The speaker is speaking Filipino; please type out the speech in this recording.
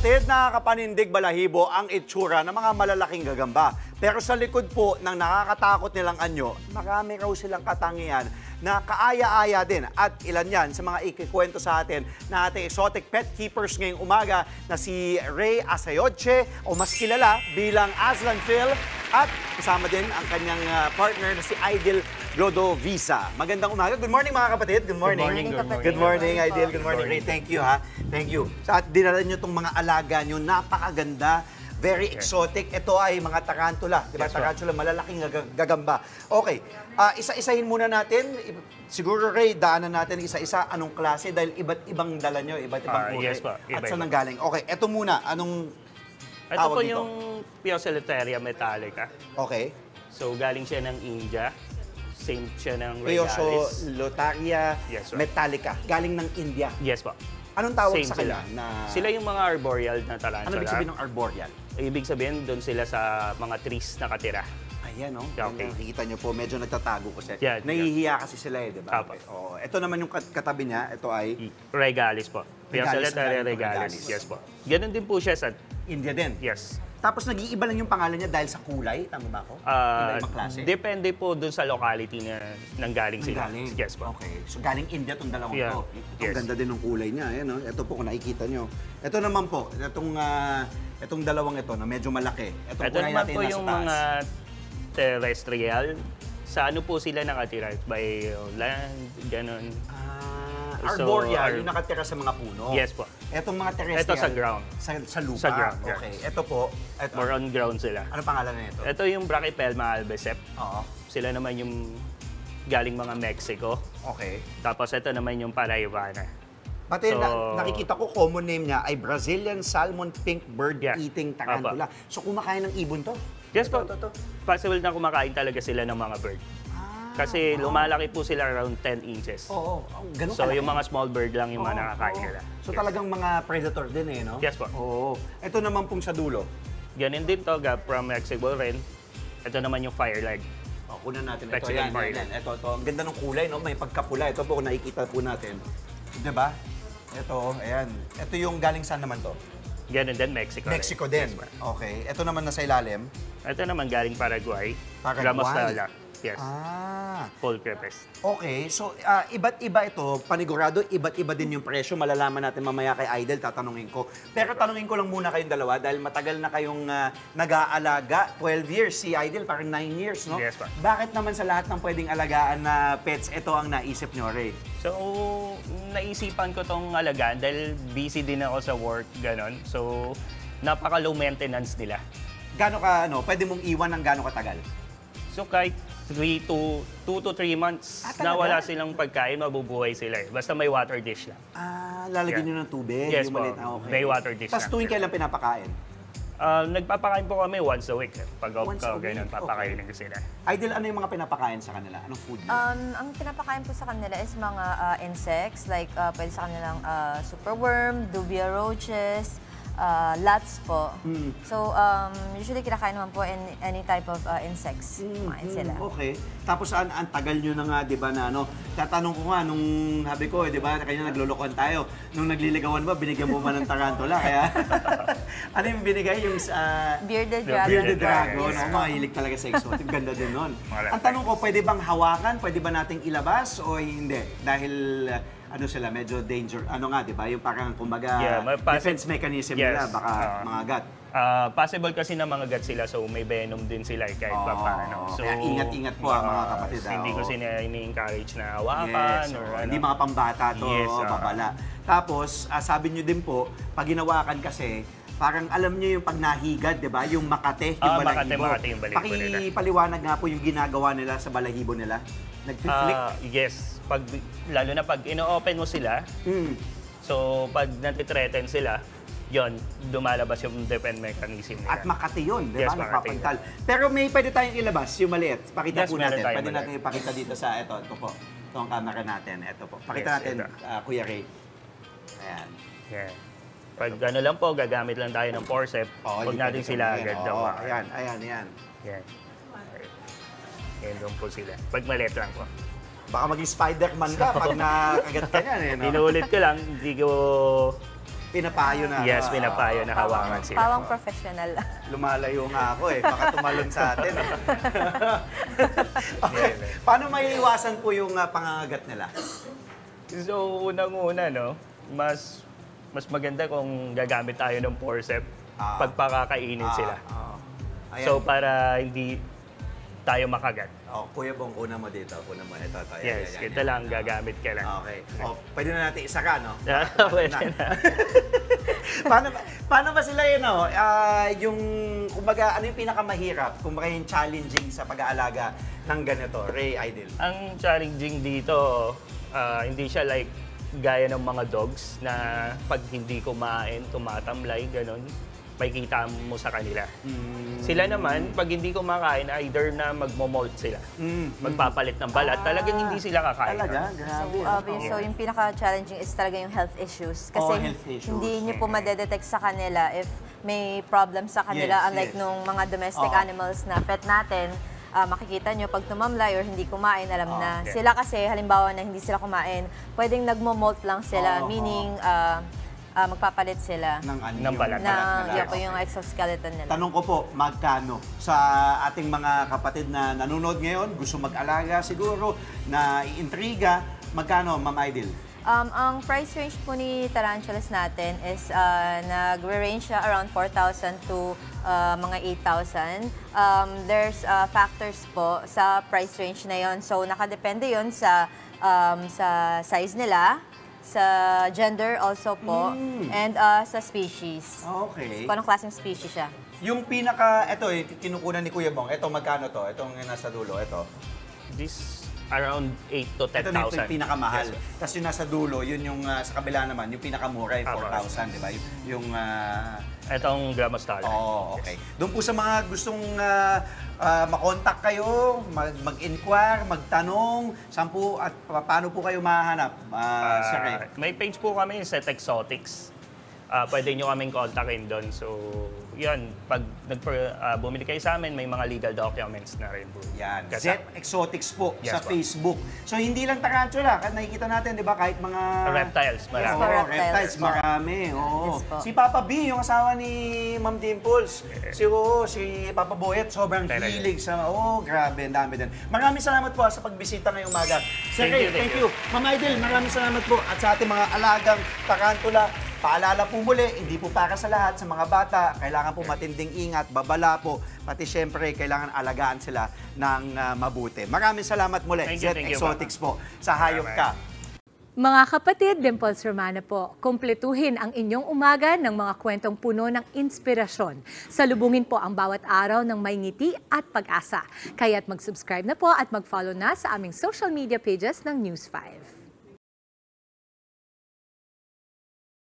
kapatid, nakakapanindig balahibo ang itsura ng mga malalaking gagamba. Pero sa likod po ng nakakatakot nilang anyo, marami raw silang katangian na kaaya-aya din. At ilan yan sa mga ikikwento sa atin na ating exotic pet keepers ngayong umaga na si Ray Asayoche o mas kilala bilang Aslan Phil at kasama din ang kanyang partner na si Idil Rodovisa. Magandang umaga. Good morning mga kapatid. Good morning. Good morning, Idil. Good morning, Ray. Thank you ha. Thank you. Sa at dinala nyo itong mga alaga nyo, napakaganda. Very exotic. Ito ay mga tarantula. Diba? Yes, tarantula, malalaking gagamba. Okay. Isa-isahin muna natin. Siguro, Ray, daanan natin isa-isa anong klase dahil iba't ibang dala nyo, iba't ibang kulay. Yes, po. At saan nanggaling? Okay, ito muna. Anong Ito tawag po dito? yung Piocelluteria metallica. Okay. So, galing siya ng India. Same siya ng Regalis. Piocelluteria Yes, sir. metallica. Galing ng India. Yes po. Anong tawag Same sa sila. kanila? Sila yung mga arboreal na tarantula. Ano ibig sabihin ng arboreal? Ibig sabihin, doon sila sa mga trees nakatira. Ayan, no? Okay. Nakikita nyo po, medyo nagtatago kasi. Yeah, Nahihiya kasi sila eh, di ba? Apo. Oo. Ito naman yung katabi niya, ito ay Regalis po. Regalis, Piocelluteria galing ng regalis. Regalis. Yes po. Ganun din po siya sa... India din. Yes. Tapos nag-iiba lang yung pangalan niya dahil sa kulay, tama ba ako? Iba-ibang klase. Depende po doon sa locality na nanggaling sila. Galing. Yes po. Okay. So galing India itong dalawang Yeah. to. Ang Yes. ganda din ng kulay niya. Ayan, no? Ito po kung nakikita nyo. Ito naman po, itong dalawang ito na medyo malaki. Itong Ito kulay naman natin po nasa yung taas. mga terrestrial. Sa ano po sila nakatira? By land, ganun. Arboreal, yung nakatira sa mga puno. Yes po. Etong mga terrestrial. Ito sa ground. Sa lupa. Sa ground, yes. Okay. Ito po. Ito. More on ground sila. Ano pangalan na ito? Ito yung Brachypelma albicep. Oo. Sila naman yung galing mga Mexico. Okay. Tapos ito naman yung Paraivana. Pati So- nakikita ko, common name niya ay Brazilian Salmon Pink Bird Yeah. Eating Tarantula. So kumakain ng ibon to? Yes po. Ito. Possible na kumakain talaga sila ng mga bird. Kasi lumalaki po sila around 10 inches. Oo. Ganun So kalaki. yung mga small bird lang yung mga Oo, nakakain oo. nila. So Yes. talagang mga predator din eh, no? Yes po. Oo. Ito naman pong sa dulo. Ganun din to, from Mexico rin. Ito naman yung firelag. Kunan natin ito. Mexican Ayan, fire. ayan. Ito. Ang ganda ng kulay, no? May pagkapula. Ito po kung nakikita po natin. Diba? Ito, ayan. Ito yung galing saan naman to? Ganun din, Mexico. Mexico din. Yes, po. Okay. Ito naman nasa ilalim. Ito naman galing Paraguay. Paraguay. Ramostala. Yes. Full crepes. Okay. So, iba't iba ito. Panigurado, iba't iba din yung presyo. Malalaman natin mamaya kay Idol, tatanungin ko. Pero tanungin ko lang muna kayong dalawa dahil matagal na kayong nag-aalaga. 12 years. Si Idol, parang 9 years, no? Yes, pa. Bakit naman sa lahat ng pwedeng alagaan na pets, ito ang naisip nyo, Ray? So, naisipan ko tong alagaan dahil busy din ako sa work, ganon. So, napaka-low maintenance nila. Gano'n ka, pwede mong iwan ng gano'n katagal? So, kahit 2 to 3 months talaga? na wala silang pagkain, mabubuhay sila eh. Basta may water dish lang. Lalagyan Yeah. nyo ng tubig? Yes yung po. maliit. Okay. May water dish Tapos lang. tuwing kailan pinapakain? Nagpapakain po kami once a week. Pag off Once ka, a week, ganun, papakainin ko sila. Idol, ano yung mga pinapakain sa kanila? Anong food nyo? Ang pinapakain po sa kanila is mga insects, like pwede sa kanilang superworm, dubia roaches, lats po. So, usually kinakain naman po any type of insects. Kumain sila. Okay. Tapos ang tagal nyo na nga, di ba, na tatanong ko nga, nung sabi ko, di ba, kanya naglulukuhan tayo, nung nagliligawan ba, binigyan mo ba ng tarantula? Kaya, ano yung binigay? Yung Bearded dragon. bearded dragon. Yes. Yes. Mahilig talaga sa exotic. Ganda din nun. Malapit. Ang tanong ko, pwede bang hawakan? Pwede ba nating ilabas o hindi? Dahil, ano sila, medyo danger. Ano nga, di ba? Yung parang, kumbaga, Yeah, defense mechanism Yes. nila, baka mga gat. Possible kasi na mga gut sila, so may venom din sila kahit pa paano. So, Kaya ingat-ingat po mga kapatid. Hindi ko oo. sila ini-encourage na hawakan Yes, or oo. ano. Hindi mga pambata to, Yes, babala. Tapos, sabi nyo din po, pag ginawakan kasi, parang alam nyo yung pag nahigad, di ba? Yung makate, yung balahibo. makate yung balahibo nila. Pakipaliwanag nga po yung ginagawa nila sa balahibo nila. Nag-flick. Yes. Lalo na pag ino-open mo sila, so pag natitreaten sila, yon lumalabas yung defense mechanism nila. At makati yun, di ba? Yes, makati Nagpapantal. Pero may pwede tayong ilabas, yung maliit. Pakita Yes, po meron natin. tayong Pwede maliit. natin ipakita dito sa, ito po. Ito ang camera natin. Ito po. Pakita Yes, natin, ito. Kuya Ray. Ayan. Yeah. Pag ano lang po, gagamit lang tayo ng forceps, huwag hindi natin pwede sila ganyan. agad Oo, daw. ayan. Yan. Yan doon po sila. Pag maliit lang po. Baka maging Spider-Man ka pag nakagat ka niyan, eh, no? Inuulit ko lang, hindi ko pinapayo na. Yes, pinapayo na hawakan sila. Pawang professional. Lumalayo nga ako eh. Baka tumalon sa atin. Okay. Paano maiiwasan po yung pangangagat nila? So, unang-una, no, mas maganda kung gagamit tayo ng forceps pag pakakainin sila. Ayan. So, para hindi tayo makagat. Kuya Bong, kuna mo dito. Kuna mo. Ito. Yes, kita lang, gagamit ka lang. Okay. Pwede na natin isa ka, no? Pwede na. paano ba sila yun, no? Yung, kumbaga, ano yung pinakamahirap? Kumbaga yung challenging sa pag-aalaga ng ganito, Ray Idol? Ang challenging dito, hindi siya like gaya ng mga dogs na pag hindi kumain, tumatamlay, ganun. Makikita mo sa kanila. Sila naman, pag hindi kumakain, either na magmo-molt sila. Magpapalit ng balat. Talagang hindi sila kakain. Talaga? Grabe. So yung pinaka-challenging is talaga yung health issues. Kasi health issues. hindi nyo po madedetect sa kanila if may problem sa kanila. Yes, Unlike yes. nung mga domestic animals na pet natin, makikita nyo pag tumamlay or hindi kumain, alam na. Okay. Sila kasi, halimbawa na hindi sila kumain, pwedeng nagmo-molt lang sila. Meaning, magpapalit sila ng balat. Yan po yung exoskeleton nila. Tanong ko po, magkano sa ating mga kapatid na nanonood ngayon, gusto mag-alaga siguro, na iintriga, magkano, Ma'am Idol? Ang price range po ni tarantulas natin is nag-range siya around 4,000 to mga 8,000. There's factors po sa price range na yon. So nakadepende yon sa size nila, sa gender also po, and sa species. Okay. Kung anong klaseng species siya. Yung pinaka, ito kinukunan ni Kuya Bong, ito magkano to? Itong nasa dulo, ito. This around 8 to Ito na ito 10,000. yung pinakamahal. Yes, Tapos yung nasa dulo, yun yung sa kabila naman, yung pinakamura, yung 4,000, di ba? Yung Itong Gramostala. okay. Doon po sa mga gustong makontak kayo, mag-inquire, magtanong, saan po at paano po kayo mahanap, Sir Ray? May page po kami, Set Exotics. Pwede nyo kaming kontakin doon. So, yun, pag bumili kayo sa amin, may mga legal documents na rin po. Yan, Kasama. Z Exotics po Yes, sa po. Facebook. So, hindi lang tarantula, nakikita natin, di ba, kahit mga... Reptiles, marami. Yes, Oo, reptiles reptiles, po. marami. Oo. Yes po. Si Papa B, yung asawa ni Ma'am Dimples. Si Papa Boyet, sobrang Talaga. hilig sa... Grabe, ang dami din. Maraming salamat po sa pagbisita ngayong umaga. Sir Ray, Thank you, thank you. Ma'am Idol, maraming salamat po. At sa ating mga alagang tarantula, paalala po muli, hindi po para sa lahat, sa mga bata, kailangan po matinding ingat, babala po, pati syempre, kailangan alagaan sila ng mabuti. Maraming salamat muli, Thank Z you, Exotics po, sa Hayop Ka. Mga kapatid, Dimples Romana po, kumpletuhin ang inyong umaga ng mga kwentong puno ng inspirasyon. Salubungin po ang bawat araw ng may ngiti at pag-asa. Kaya't mag-subscribe na po at mag-follow na sa aming social media pages ng News 5.